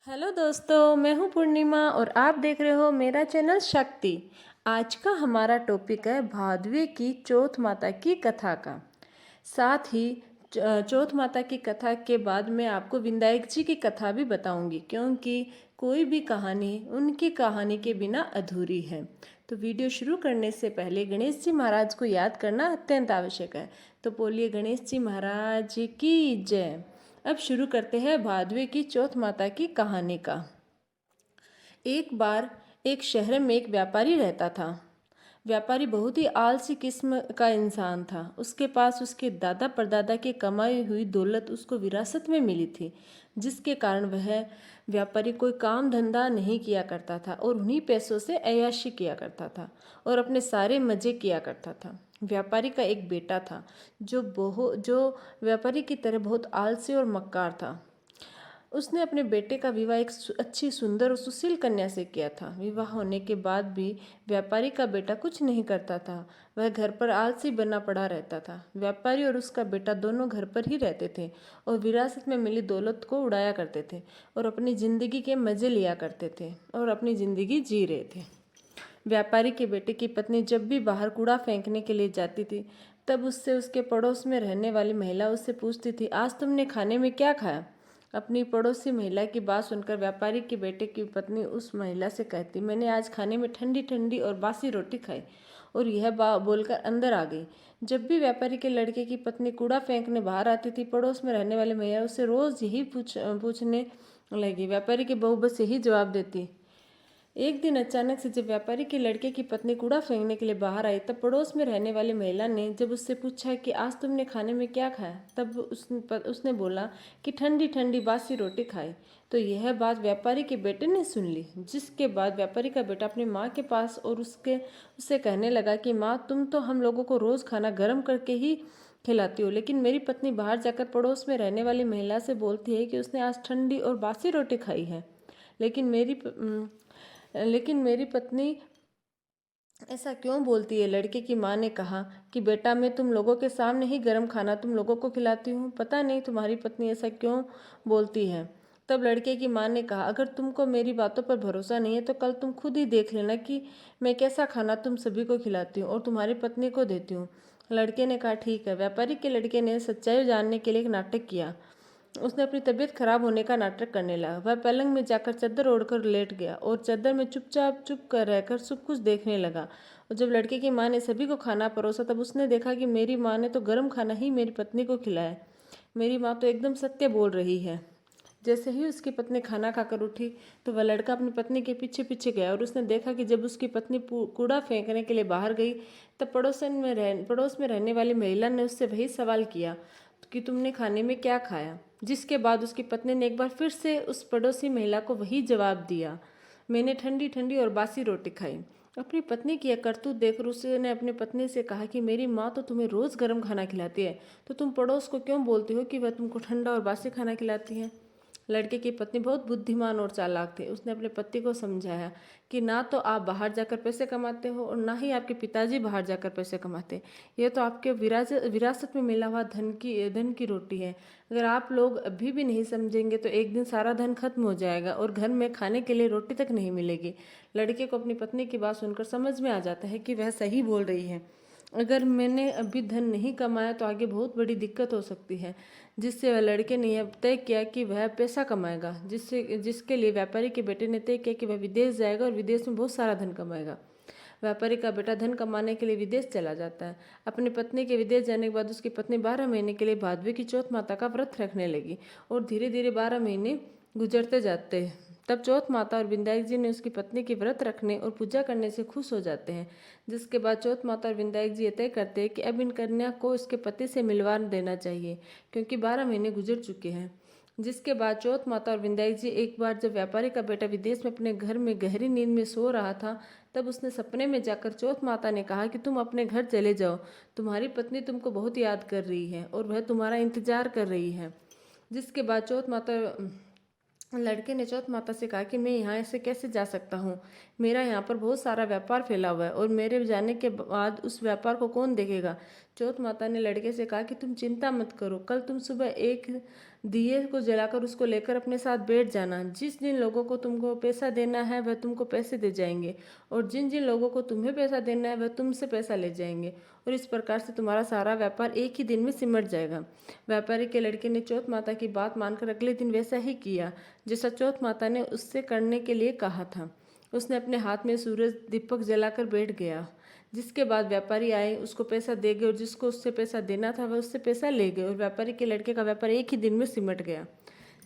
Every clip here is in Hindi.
हेलो दोस्तों, मैं हूँ पूर्णिमा और आप देख रहे हो मेरा चैनल शक्ति। आज का हमारा टॉपिक है भादवे की चौथ माता की कथा का। साथ ही चौथ माता की कथा के बाद मैं आपको विनायक जी की कथा भी बताऊंगी, क्योंकि कोई भी कहानी उनकी कहानी के बिना अधूरी है। तो वीडियो शुरू करने से पहले गणेश जी महाराज को याद करना अत्यंत आवश्यक है। तो बोलिए गणेश जी महाराज की जय। अब शुरू करते हैं भादवे की चौथ माता की कहानी का। एक बार एक शहर में एक व्यापारी रहता था। व्यापारी बहुत ही आलसी किस्म का इंसान था। उसके पास उसके दादा परदादा की कमाई हुई दौलत उसको विरासत में मिली थी, जिसके कारण वह व्यापारी कोई काम धंधा नहीं किया करता था और उन्हीं पैसों से अय्याशी किया करता था और अपने सारे मजे किया करता था। व्यापारी का एक बेटा था जो व्यापारी की तरह बहुत आलसी और मक्कार था। उसने अपने बेटे का विवाह एक अच्छी सुंदर और सुशील कन्या से किया था। विवाह होने के बाद भी व्यापारी का बेटा कुछ नहीं करता था। वह घर पर आलसी बना पड़ा रहता था। व्यापारी और उसका बेटा दोनों घर पर ही रहते थे और विरासत में मिली दौलत को उड़ाया करते थे और अपनी जिंदगी के मजे लिया करते थे और अपनी जिंदगी जी रहे थे। व्यापारी के बेटे की पत्नी जब भी बाहर कूड़ा फेंकने के लिए जाती थी, तब उससे उसके पड़ोस में रहने वाली महिला उससे पूछती थी, आज तुमने खाने में क्या खाया? अपनी पड़ोसी महिला की बात सुनकर व्यापारी के बेटे की पत्नी उस महिला से कहती, मैंने आज खाने में ठंडी ठंडी और बासी रोटी खाई, और यह बोलकर अंदर आ गई। जब भी व्यापारी के लड़के की पत्नी कूड़ा फेंकने बाहर आती थी, पड़ोस में रहने वाली महिला उससे रोज यही पूछने लगी। व्यापारी की बहू बस यही जवाब देती। एक दिन अचानक से जब व्यापारी के लड़के की पत्नी कूड़ा फेंकने के लिए बाहर आई, तब पड़ोस में रहने वाली महिला ने जब उससे पूछा कि आज तुमने खाने में क्या खाया, तब उसने बोला कि ठंडी ठंडी बासी रोटी खाई। तो यह बात व्यापारी के बेटे ने सुन ली, जिसके बाद व्यापारी का बेटा अपनी माँ के पास और उससे कहने लगा कि माँ, तुम तो हम लोगों को रोज़ खाना गर्म करके ही खिलाती हो, लेकिन मेरी पत्नी बाहर जाकर पड़ोस में रहने वाली महिला से बोलती है कि उसने आज ठंडी और बासी रोटी खाई है। लेकिन मेरी पत्नी ऐसा क्यों बोलती है? लड़के की माँ ने कहा कि बेटा, मैं तुम लोगों के सामने ही गर्म खाना तुम लोगों को खिलाती हूँ, पता नहीं तुम्हारी पत्नी ऐसा क्यों बोलती है। तब लड़के की माँ ने कहा, अगर तुमको मेरी बातों पर भरोसा नहीं है तो कल तुम खुद ही देख लेना कि मैं कैसा खाना तुम सभी को खिलाती हूँ और तुम्हारी पत्नी को देती हूँ। लड़के ने कहा, ठीक है। व्यापारी के लड़के ने सच्चाई जानने के लिए एक नाटक किया। उसने अपनी तबीयत खराब होने का नाटक करने लगा। वह पलंग में जाकर चादर ओढ़कर लेट गया और चादर में चुप कर रहकर सब कुछ देखने लगा। और जब लड़के की माँ ने सभी को खाना परोसा, तब उसने देखा कि मेरी माँ ने तो गर्म खाना ही मेरी पत्नी को खिलाया। मेरी माँ तो एकदम सत्य बोल रही है। जैसे ही उसकी पत्नी खाना खाकर उठी, तो वह लड़का अपनी पत्नी के पीछे पीछे गया और उसने देखा कि जब उसकी पत्नी कूड़ा फेंकने के लिए बाहर गई, तब पड़ोस में रहने वाली महिला ने उससे वही सवाल किया कि तुमने खाने में क्या खाया। जिसके बाद उसकी पत्नी ने एक बार फिर से उस पड़ोसी महिला को वही जवाब दिया, मैंने ठंडी ठंडी और बासी रोटी खाई। अपनी पत्नी की यह करतूत देखकर उसने अपनी पत्नी से कहा कि मेरी माँ तो तुम्हें रोज़ गर्म खाना खिलाती है, तो तुम पड़ोस को क्यों बोलती हो कि वह तुमको ठंडा और बासी खाना खिलाती है? लड़के की पत्नी बहुत बुद्धिमान और चालाक थी। उसने अपने पति को समझाया कि ना तो आप बाहर जाकर पैसे कमाते हो और ना ही आपके पिताजी बाहर जाकर पैसे कमाते। यह तो आपके विरासत में मिला हुआ धन की रोटी है। अगर आप लोग अभी भी नहीं समझेंगे तो एक दिन सारा धन खत्म हो जाएगा और घर में खाने के लिए रोटी तक नहीं मिलेगी। लड़के को अपनी पत्नी की बात सुनकर समझ में आ जाता है कि वह सही बोल रही है। अगर मैंने अभी धन नहीं कमाया तो आगे बहुत बड़ी दिक्कत हो सकती है। जिससे वह लड़के ने यह तय किया कि वह पैसा कमाएगा, जिसके लिए व्यापारी के बेटे ने तय किया कि वह विदेश जाएगा और विदेश में बहुत सारा धन कमाएगा। व्यापारी का बेटा धन कमाने के लिए विदेश चला जाता है। अपनी पत्नी के विदेश जाने के बाद उसकी पत्नी 12 महीने के लिए भादवे की चौथ माता का व्रत रखने लगी और धीरे धीरे 12 महीने गुजरते जाते हैं। तब चौथ माता और विनायक जी ने उसकी पत्नी की व्रत रखने और पूजा करने से खुश हो जाते हैं। जिसके बाद चौथ माता और विनायक जी ये तय करते हैं कि अब इन कन्या को इसके पति से मिलवा देना चाहिए, क्योंकि 12 महीने गुजर चुके हैं। जिसके बाद चौथ माता और विनायक जी एक बार जब व्यापारी का बेटा विदेश में अपने घर में गहरी नींद में सो रहा था, तब उसने सपने में जाकर चौथ माता ने कहा कि तुम अपने घर चले जाओ, तुम्हारी पत्नी तुमको बहुत याद कर रही है और वह तुम्हारा इंतजार कर रही है। जिसके बाद लड़के ने चौथ माता से कहा कि मैं यहाँ से कैसे जा सकता हूँ, मेरा यहाँ पर बहुत सारा व्यापार फैला हुआ है और मेरे जाने के बाद उस व्यापार को कौन देखेगा। चौथ माता ने लड़के से कहा कि तुम चिंता मत करो, कल तुम सुबह एक दिए को जलाकर उसको लेकर अपने साथ बैठ जाना। जिस जिन लोगों को तुमको पैसा देना है वह तुमको पैसे दे जाएंगे, और जिन जिन लोगों को तुम्हें पैसा देना है वह तुमसे पैसा ले जाएंगे, और इस प्रकार से तुम्हारा सारा व्यापार एक ही दिन में सिमट जाएगा। व्यापारी के लड़के ने चौथ माता की बात मानकर अगले दिन वैसा ही किया जैसा चौथ माता ने उससे करने के लिए कहा था। उसने अपने हाथ में सूरज दीपक जलाकर बैठ गया। जिसके बाद व्यापारी आए, उसको पैसा दे गए, और जिसको उससे पैसा देना था वह उससे पैसा ले गए, और व्यापारी के लड़के का व्यापार एक ही दिन में सिमट गया।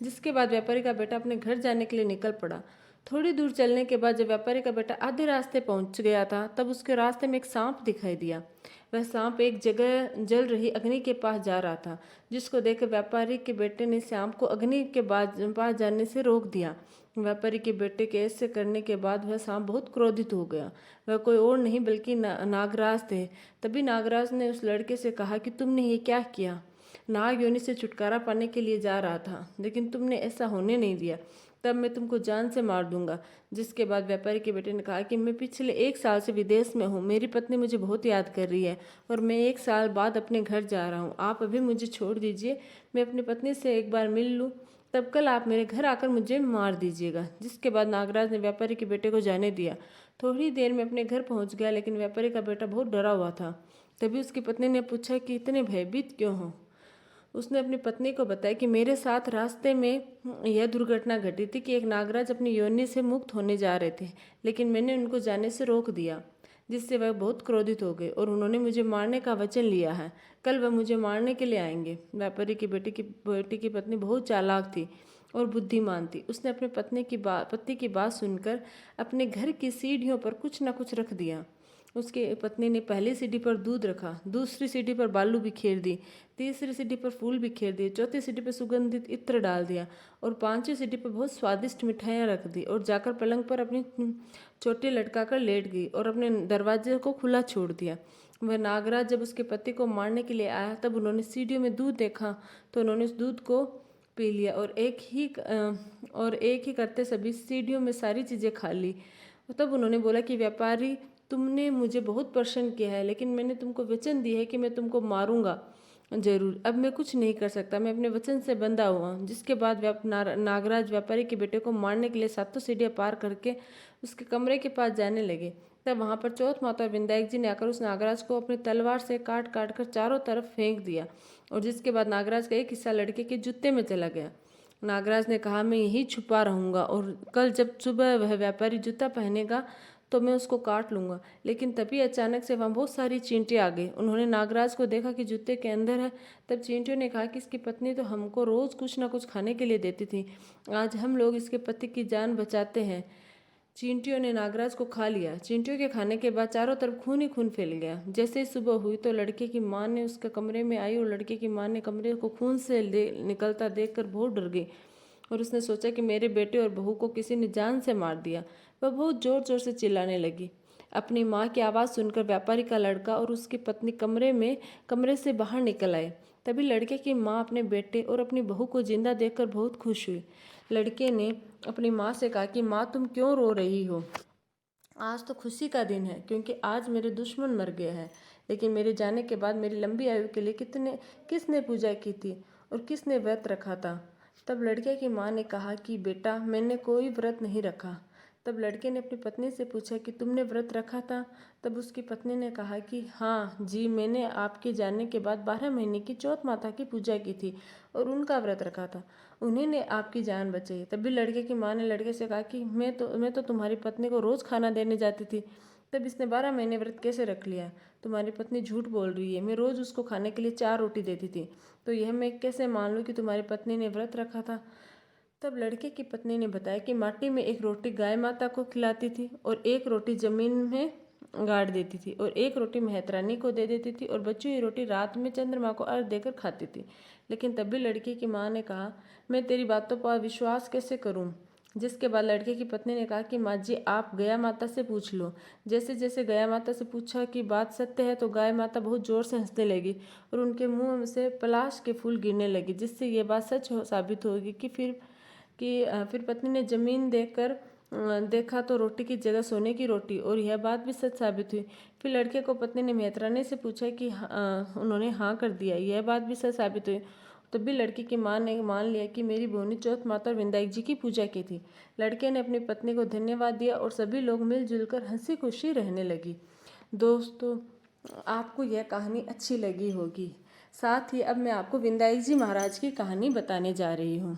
जिसके बाद व्यापारी का बेटा अपने घर जाने के लिए निकल पड़ा। थोड़ी दूर चलने के बाद जब व्यापारी का बेटा आधे रास्ते पहुंच गया था, तब उसके रास्ते में एक सांप दिखाई दिया। वह सांप एक जगह जल रही अग्नि के पास जा रहा था, जिसको देखकर व्यापारी के बेटे ने सांप को अग्नि के पास जाने से रोक दिया। व्यापारी के बेटे के ऐसे करने के बाद वह सांप बहुत क्रोधित हो गया। वह कोई और नहीं बल्कि नागराज थे। तभी नागराज ने उस लड़के से कहा कि तुमने ये क्या किया? नाग योनि से छुटकारा पाने के लिए जा रहा था, लेकिन तुमने ऐसा होने नहीं दिया। तब मैं तुमको जान से मार दूंगा। जिसके बाद व्यापारी के बेटे ने कहा कि मैं पिछले 1 साल से विदेश में हूँ, मेरी पत्नी मुझे बहुत याद कर रही है, और मैं 1 साल बाद अपने घर जा रहा हूँ। आप अभी मुझे छोड़ दीजिए, मैं अपनी पत्नी से एक बार मिल लूँ, तब कल आप मेरे घर आकर मुझे मार दीजिएगा। जिसके बाद नागराज ने व्यापारी के बेटे को जाने दिया। थोड़ी देर में अपने घर पहुंच गया, लेकिन व्यापारी का बेटा बहुत डरा हुआ था। तभी उसकी पत्नी ने पूछा कि इतने भयभीत क्यों हो? उसने अपनी पत्नी को बताया कि मेरे साथ रास्ते में यह दुर्घटना घटी थी कि एक नागराज अपनी योनि से मुक्त होने जा रहे थे, लेकिन मैंने उनको जाने से रोक दिया, जिससे वह बहुत क्रोधित हो गए, और उन्होंने मुझे मारने का वचन लिया है। कल वह मुझे मारने के लिए आएंगे। व्यापारी की बेटी की पत्नी बहुत चालाक थी और बुद्धिमान थी। उसने अपने पति की बात सुनकर अपने घर की सीढ़ियों पर कुछ न कुछ रख दिया। उसकी पत्नी ने पहली सीढ़ी पर दूध रखा, दूसरी सीढ़ी पर बालू बिखेर दी, तीसरी सीढ़ी पर फूल बिखेर दिए, चौथी सीढ़ी पर सुगंधित इत्र डाल दिया, और पांचवी सीढ़ी पर बहुत स्वादिष्ट मिठाइयाँ रख दी, और जाकर पलंग पर अपनी चोटी लटकाकर लेट गई और अपने दरवाजे को खुला छोड़ दिया। वह नागराज जब उसके पति को मारने के लिए आया, तब उन्होंने सीढ़ियों में दूध देखा, तो उन्होंने उस दूध को पी लिया, और एक ही करते सभी सीढ़ियों में सारी चीज़ें खा ली। तब उन्होंने बोला कि व्यापारी, तुमने मुझे बहुत प्रसन्न किया है, लेकिन मैंने तुमको वचन दिया है कि मैं तुमको मारूंगा जरूर। अब मैं कुछ नहीं कर सकता, मैं अपने वचन से बंधा हुआ हूँ। जिसके बाद नागराज व्यापारी के बेटे को मारने के लिए 7 सीढ़ियाँ पार करके उसके कमरे के पास जाने लगे। तब वहाँ पर चौथ माता और विंदायक जी ने आकर उस नागराज को अपनी तलवार से काट काट कर चारों तरफ फेंक दिया, और जिसके बाद नागराज का एक हिस्सा लड़के के जूते में चला गया। नागराज ने कहा, मैं यहीं छुपा रहूंगा, और कल जब सुबह वह व्यापारी जूता पहनेगा तो मैं उसको काट लूंगा। लेकिन तभी अचानक से वहाँ बहुत सारी चींटियाँ आ गई। उन्होंने नागराज को देखा कि जूते के अंदर है। तब चींटियों ने कहा कि इसकी पत्नी तो हमको रोज कुछ ना कुछ खाने के लिए देती थी, आज हम लोग इसके पति की जान बचाते हैं। चींटियों ने नागराज को खा लिया। चींटियों के खाने के बाद चारों तरफ खून ही खून फैल गया। जैसे ही सुबह हुई तो लड़के की माँ ने उसके कमरे में आई, और लड़के की माँ ने कमरे को खून से निकलता देखकर बहुत डर गई, और उसने सोचा कि मेरे बेटे और बहू को किसी ने जान से मार दिया। वह बहुत जोर जोर से चिल्लाने लगी। अपनी माँ की आवाज़ सुनकर व्यापारी का लड़का और उसकी पत्नी कमरे से बाहर निकल आए। तभी लड़के की माँ अपने बेटे और अपनी बहू को जिंदा देखकर बहुत खुश हुई। लड़के ने अपनी माँ से कहा कि माँ, तुम क्यों रो रही हो? आज तो खुशी का दिन है, क्योंकि आज मेरे दुश्मन मर गए हैं। लेकिन मेरे जाने के बाद मेरी लंबी आयु के लिए किसने पूजा की थी और किसने व्रत रखा था? तब लड़के की माँ ने कहा कि बेटा, मैंने कोई व्रत नहीं रखा। तब लड़के ने अपनी पत्नी से पूछा कि तुमने व्रत रखा था? तब उसकी पत्नी ने कहा कि हाँ जी, मैंने आपके जाने के बाद 12 महीने की चौथ माता की पूजा की थी और उनका व्रत रखा था। उन्हीं ने आपकी जान बचाई। तभी लड़के की माँ ने लड़के से कहा कि मैं तो तुम्हारी पत्नी को रोज़ खाना देने जाती थी, तब इसने 12 महीने व्रत कैसे रख लिया? तुम्हारी पत्नी झूठ बोल रही है, मैं रोज़ उसको खाने के लिए 4 रोटी देती थी, तो यह मैं कैसे मान लूँ कि तुम्हारी पत्नी ने व्रत रखा था? तब लड़के की पत्नी ने बताया कि माटी में एक रोटी गाय माता को खिलाती थी, और एक रोटी जमीन में गाड़ देती थी, और एक रोटी मेहतरानी को दे देती थी, और बची हुई रोटी रात में चंद्रमा को अर्घ देकर खाती थी। लेकिन तब भी लड़की की माँ ने कहा, मैं तेरी बातों पर विश्वास कैसे करूं? जिसके बाद लड़के की पत्नी ने कहा कि माँ जी, आप गया माता से पूछ लो। जैसे जैसे गया माता से पूछा कि बात सत्य है, तो गाय माता बहुत जोर से हंसने लगी और उनके मुंह से पलाश के फूल गिरने लगे, जिससे ये बात सच साबित होगी कि फिर पत्नी ने जमीन देकर देखा तो रोटी की जगह सोने की रोटी, और यह बात भी सच साबित हुई। फिर लड़के को पत्नी ने मेहतरानी से पूछा कि उन्होंने हाँ कर दिया, यह बात भी सच साबित हुई। तब भी लड़की की माँ ने मान लिया कि मेरी बहू ने चौथ माता और विंदाई जी की पूजा की थी। लड़के ने अपनी पत्नी को धन्यवाद दिया और सभी लोग मिलजुल कर हंसी खुशी रहने लगी। दोस्तों, आपको यह कहानी अच्छी लगी होगी। साथ ही अब मैं आपको विंदाई जी महाराज की कहानी बताने जा रही हूँ।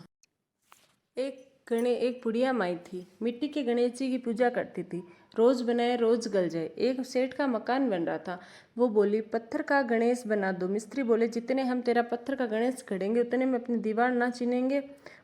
एक बुढ़िया माई थी, मिट्टी के गणेश जी की पूजा करती थी। रोज बनाए रोज गल जाए। एक सेठ का मकान बन रहा था। वो बोली, पत्थर का गणेश बना दो। मिस्त्री बोले, जितने हम तेरा पत्थर का गणेश गढ़ेंगे उतने में अपनी दीवार ना चीनेंगे।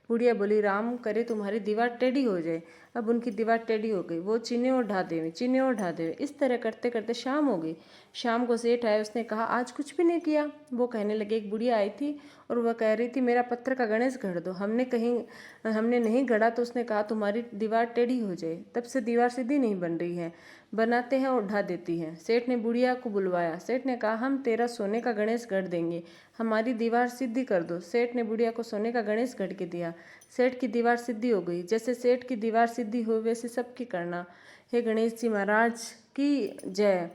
बुढ़िया बोली, राम करे तुम्हारी दीवार टेढ़ी हो जाए। अब उनकी दीवार टेढ़ी हो गई। वो चीने और ढा देवे, चीने और ढा देवे। इस तरह करते करते शाम हो गई। शाम को सेठ आया। उसने कहा, आज कुछ भी नहीं किया। वो कहने लगे, एक बुढ़िया आई थी और वह कह रही थी मेरा पत्थर का गणेश गढ़ दो। हमने नहीं गढ़ा तो उसने कहा तुम्हारी दीवार टेढ़ी हो जाए। तब से दीवार सीधी नहीं बन रही है। बनाते हैं और ढा देती है। सेठ ने बुढ़िया को बुलवाया। सेठ ने कहा, हम तेरा सोने का गणेश गढ़ देंगे, हमारी दीवार सीधी कर दो। सेठ ने बुढ़िया को सोने का गणेश गढ़ के दिया। सेठ की दीवार सीधी हो गई। जैसे सेठ की दीवार सीधी हो वैसे सबकी करना। हे गणेश जी महाराज की जय।